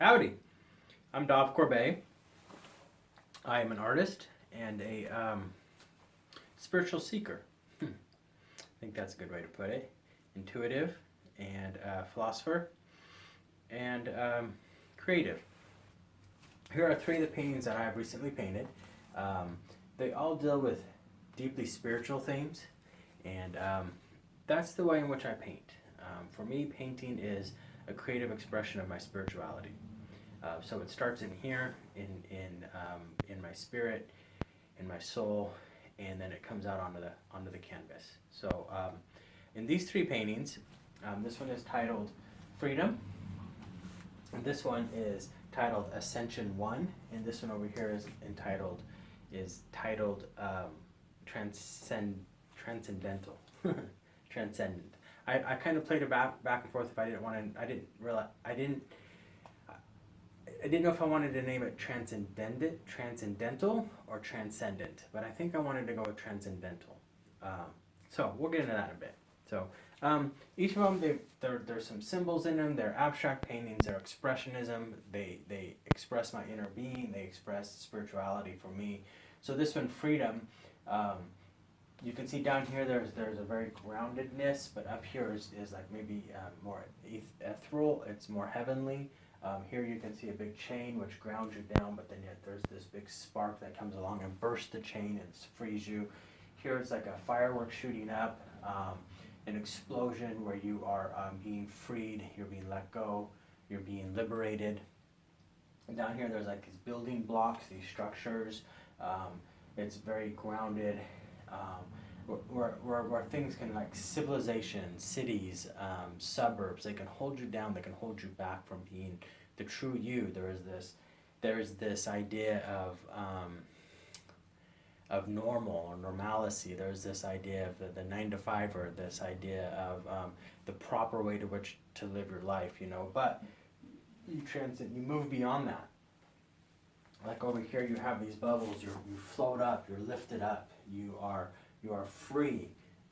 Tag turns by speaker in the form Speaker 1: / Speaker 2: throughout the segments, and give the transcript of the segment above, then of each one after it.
Speaker 1: Howdy, I'm Daav Corbet. I am an artist and a spiritual seeker. I think that's a good way to put it. Intuitive and philosopher and creative. Here are three of the paintings that I have recently painted. They all deal with deeply spiritual themes, and that's the way in which I paint. For me, painting is a creative expression of my spirituality. So it starts in here, in my spirit, in my soul, and then it comes out onto the canvas. So in these three paintings, this one is titled Freedom, and this one is titled Ascension 1, and this one over here is titled Transcendental. Transcendent. I kind of played it back and forth if I didn't want to. I didn't know if I wanted to name it transcendental or transcendent, but I think I wanted to go with transcendental. So we'll get into that in a bit. So each of them, there's some symbols in them. They're abstract paintings. They're expressionism. They express my inner being. They express spirituality for me. So this one, Freedom. You can see down here there's a very groundedness, but up here is like maybe more ethereal. It's more heavenly. Here you can see a big chain which grounds you down, but then yet there's this big spark that comes along and bursts the chain and frees you. Here it's like a firework shooting up, an explosion where you are being freed, you're being let go, you're being liberated. And down here there's like these building blocks, these structures. It's very grounded. Where things can, like civilization, cities, suburbs, they can hold you down, they can hold you back from being the true you. There is this idea of normal or normalcy. There's this idea of the 9 to 5, or this idea of the proper way to which to live your life, but you move beyond that. Like over here you have these bubbles, you float up, you're lifted up, you are free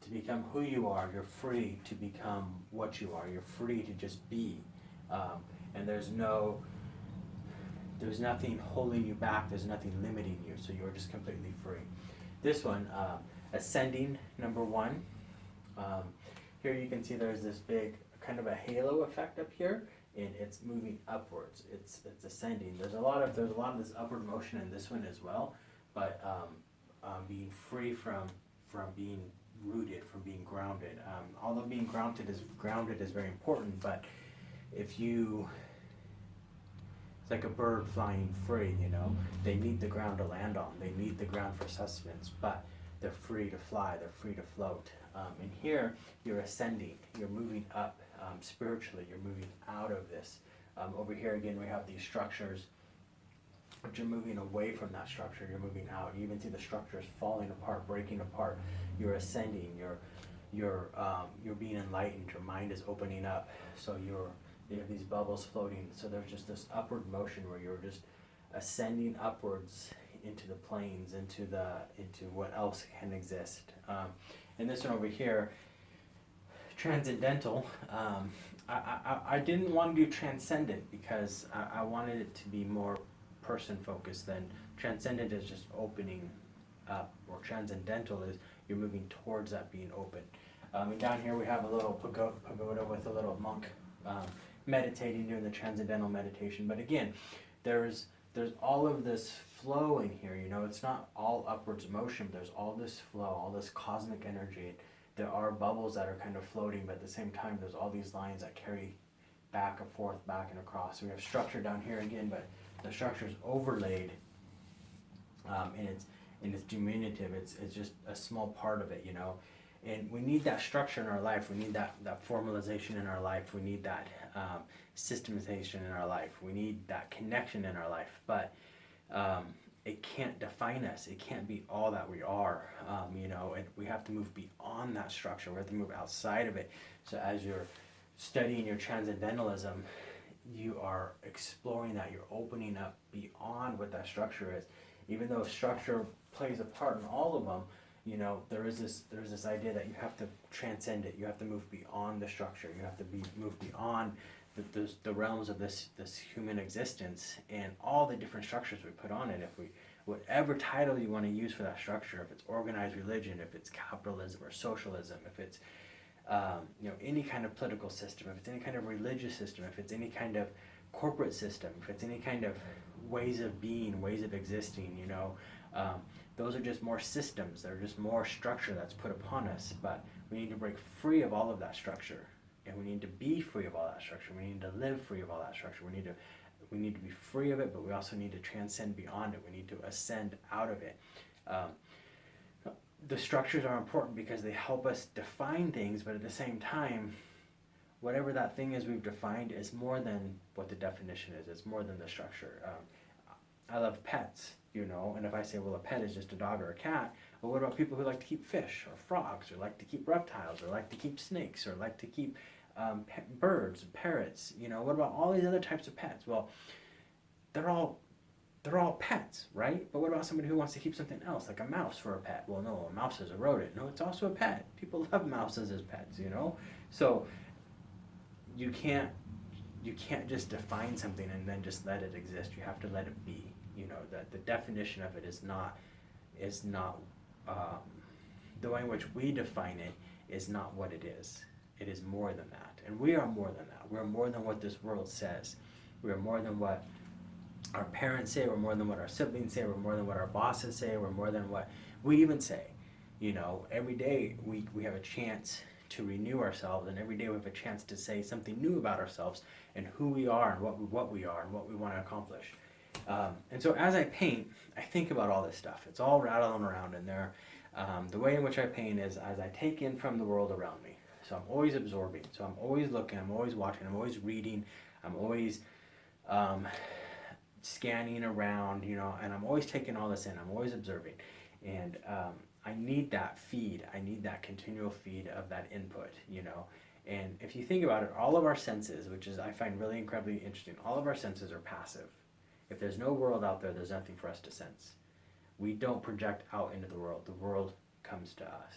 Speaker 1: to become who you are. You're free to become what you are. You're free to just be. And there's nothing holding you back. There's nothing limiting you. So you're just completely free. This one, Ascending, number 1. Here you can see there's this big kind of a halo effect up here, and it's moving upwards. It's ascending. There's a lot of this upward motion in this one as well, but being free from being rooted, from being grounded. Although being grounded is very important, but it's like a bird flying free, They need the ground to land on. They need the ground for sustenance, but they're free to fly. They're free to float. And here, you're ascending. You're moving up spiritually. You're moving out of this. Over here, again, we have these structures, but you're moving away from that structure. You're moving out. You even see the structures falling apart, breaking apart. You're ascending. You're being enlightened. Your mind is opening up. So you have these bubbles floating. So there's just this upward motion where you're just ascending upwards into the planes, into what else can exist. And this one over here, transcendental. I didn't want to do transcendent because I wanted it to be more person focused. Than transcendent is just opening up, or transcendental is you're moving towards that being open. And down here we have a little pagoda with a little monk meditating, doing the transcendental meditation. But again, there's all of this flow in here. It's not all upwards motion. There's all this flow, all this cosmic energy. There are bubbles that are kind of floating, but at the same time there's all these lines that carry back and forth, back and across. So we have structure down here again, but the structure is overlaid, and it's diminutive. It's just a small part of it, And we need that structure in our life. We need that formalization in our life. We need that systematization in our life. We need that connection in our life. But it can't define us. It can't be all that we are. And we have to move beyond that structure. We have to move outside of it. So as you're studying your transcendentalism, you are exploring that. You're opening up beyond what that structure is. Even though structure plays a part in all of them, there is this idea that you have to transcend it. You have to move beyond the structure. You have to move beyond the realms of this human existence and all the different structures we put on it. If we, whatever title you want to use for that structure, if it's organized religion, if it's capitalism or socialism, if it's any kind of political system, if it's any kind of religious system, if it's any kind of corporate system, if it's any kind of ways of being, ways of existing, those are just more systems. They're just more structure that's put upon us. But we need to break free of all of that structure, and we need to be free of all that structure. We need to live free of all that structure. We need to be free of it, but we also need to transcend beyond it. We need to ascend out of it. The structures are important because they help us define things, but at the same time, whatever that thing is we've defined is more than what the definition is. It's more than the structure. I love pets, and if I say, well, a pet is just a dog or a cat, well, what about people who like to keep fish or frogs, or like to keep reptiles, or like to keep snakes, or like to keep birds, parrots? What about all these other types of pets? Well, they're all pets, right? But what about somebody who wants to keep something else, like a mouse for a pet? Well, no, a mouse is a rodent. No, it's also a pet. People love mouses as pets, So you can't just define something and then just let it exist. You have to let it be. That the definition of it is not the way in which we define it is not what it is. It is more than that, and we are more than that. We're more than what this world says. We are more than what our parents say. We're more than what our siblings say. We're more than what our bosses say. We're more than what we even say. Every day we have a chance to renew ourselves, and every day we have a chance to say something new about ourselves and who we are and what we are and what we want to accomplish. And so as I paint, I think about all this stuff. It's all rattling around in there. The way in which I paint is as I take in from the world around me. So I'm always absorbing. So I'm always looking. I'm always watching. I'm always reading. I'm always scanning around, and I'm always taking all this in. I'm always observing. And I need that feed. I need that continual feed of that input, And if you think about it, all of our senses, which is I find really incredibly interesting, all of our senses are passive. If there's no world out there, there's nothing for us to sense. We don't project out into the world. The world comes to us,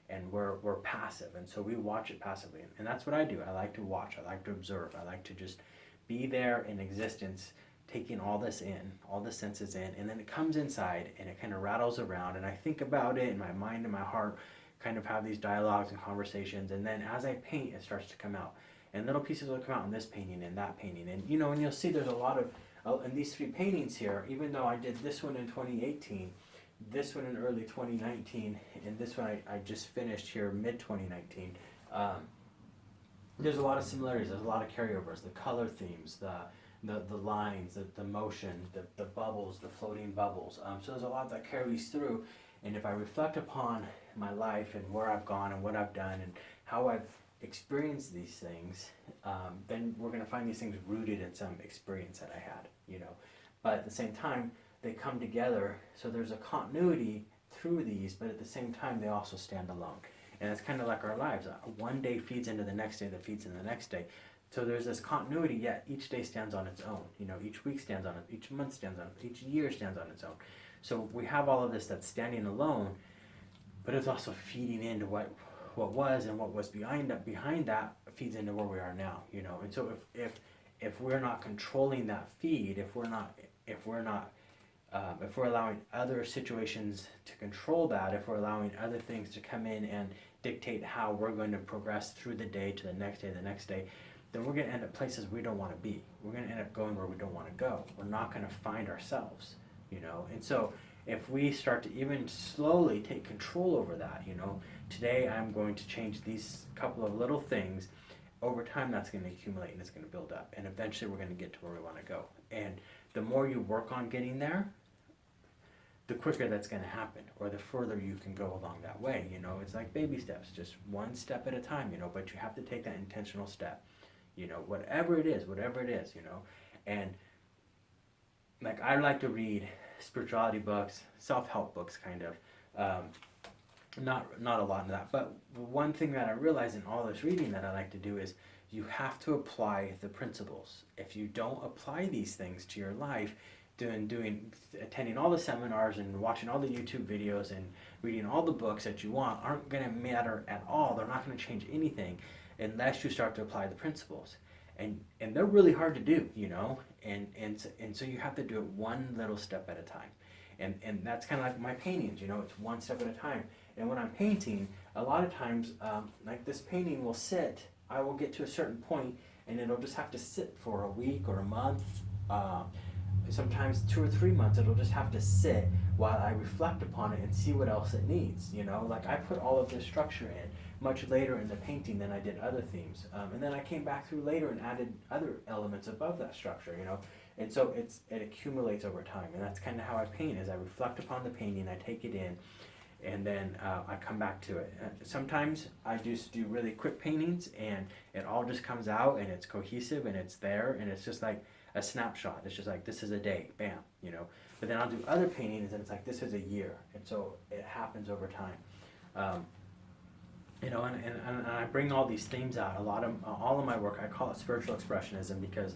Speaker 1: and we're passive, and so we watch it passively. And that's what I do. I like to watch. I like to observe. I like to just be there in existence, taking all this in, all the senses in, and then it comes inside and it kind of rattles around, and I think about it in my mind and my heart, kind of have these dialogues and conversations, and then as I paint, it starts to come out. And little pieces will come out in this painting and that painting. And and you'll see there's a lot of, in these three paintings here, even though I did this one in 2018, this one in early 2019, and this one I just finished here mid-2019, there's a lot of similarities, there's a lot of carryovers, the color themes, the lines, the motion, the bubbles, the floating bubbles. So there's a lot that carries through, and if I reflect upon my life and where I've gone and what I've done and how I've experienced these things, then we're going to find these things rooted in some experience that I had, But at the same time, they come together, so there's a continuity through these, but at the same time, they also stand alone. And it's kind of like our lives. One day feeds into the next day that feeds into the next day. So there's this continuity, yet each day stands on its own. Each week stands on it, each month stands on it, each year stands on its own. So we have all of this that's standing alone, but it's also feeding into what was, and what was behind that feeds into where we are now. And so if we're not controlling that feed, if we're allowing other situations to control that, if we're allowing other things to come in and dictate how we're going to progress through the day to the next day, then we're going to end up places we don't want to be. We're going to end up going where we don't want to go. We're not going to find ourselves, And so if we start to even slowly take control over that, today I'm going to change these couple of little things. Over time, that's going to accumulate and it's going to build up. And eventually we're going to get to where we want to go. And the more you work on getting there, the quicker that's going to happen, or the further you can go along that way. It's like baby steps, just one step at a time, but you have to take that intentional step, whatever it is, and like I like to read spirituality books, self-help books, kind of, not a lot of that, but one thing that I realize in all this reading that I like to do is you have to apply the principles. If you don't apply these things to your life, attending all the seminars and watching all the YouTube videos and reading all the books that you want aren't going to matter at all. They're not going to change anything unless you start to apply the principles. and they're really hard to do, you know, and so you have to do it one little step at a time, and that's kind of like my paintings, you know, it's one step at a time. And when I'm painting, a lot of times, like this painting will sit, I will get to a certain point, and it'll just have to sit for a week or a month, sometimes 2 or 3 months. It'll just have to sit while I reflect upon it and see what else it needs, you know. Like I put all of this structure in much later in the painting than I did other themes, and then I came back through later and added other elements above that structure, you know. And so it accumulates over time, and that's kind of how I paint. Is I reflect upon the painting, I take it in, and then I come back to it. Sometimes I just do really quick paintings, and it all just comes out, and it's cohesive, and it's there, and it's just like a snapshot. It's just like, this is a day, bam, you know. But then I'll do other paintings, and it's like, this is a year, and so it happens over time. You know, and I bring all these themes out. All of my work, I call it spiritual expressionism, because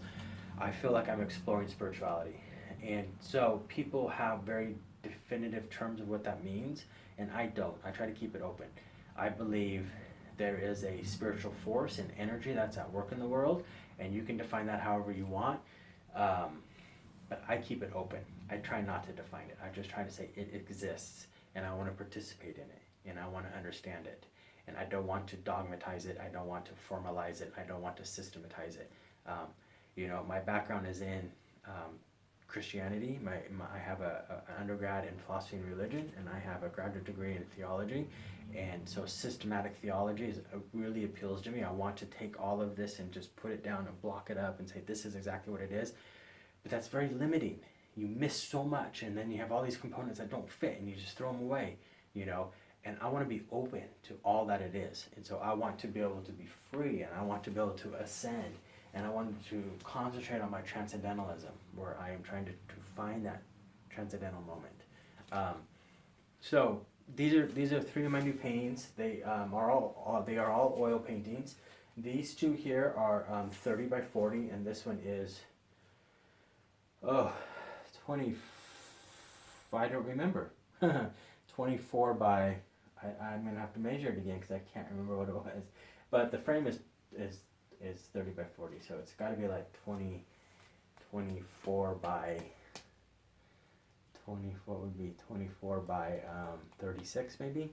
Speaker 1: I feel like I'm exploring spirituality. And so people have very definitive terms of what that means, and I don't. I try to keep it open. I believe there is a spiritual force and energy that's at work in the world, and you can define that however you want, but I keep it open. I try not to define it. I just try to say it exists, and I want to participate in it, and I want to understand it. And I don't want to dogmatize it. I don't want to formalize it. I don't want to systematize it. You know, my background is in Christianity. I have an undergrad in philosophy and religion, and I have a graduate degree in theology. And so systematic theology really appeals to me. I want to take all of this and just put it down and block it up and say, this is exactly what it is. But that's very limiting. You miss so much, and then you have all these components that don't fit, and you just throw them away, you know. And I want to be open to all that it is. And so I want to be able to be free, and I want to be able to ascend, and I want to concentrate on my transcendentalism, where I am trying to find that transcendental moment. So these are 3 of my new paintings. They are all oil paintings. These 2 here are 30 by 40, and this one is 20. I don't remember. 24 by. I'm gonna have to measure it again because I can't remember what it was. But the frame is 30 by 40, so it's got to be like 24 by 20. What would be 24 by 36 maybe?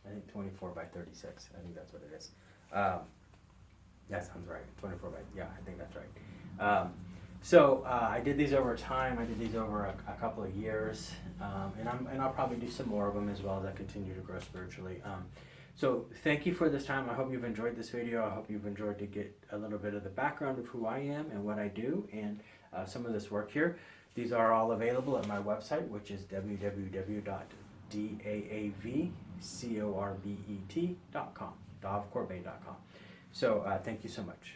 Speaker 1: I think 24 by 36. I think that's what it is. That sounds right. 24 by, yeah, I think that's right. So I did these over time. I did these over a couple of years, and I'll probably do some more of them as well as I continue to grow spiritually. So thank you for this time. I hope you've enjoyed this video. I hope you've enjoyed to get a little bit of the background of who I am and what I do, and some of this work here. These are all available at my website, which is www.daavcorbet.com, daavcorbet.com. So thank you so much.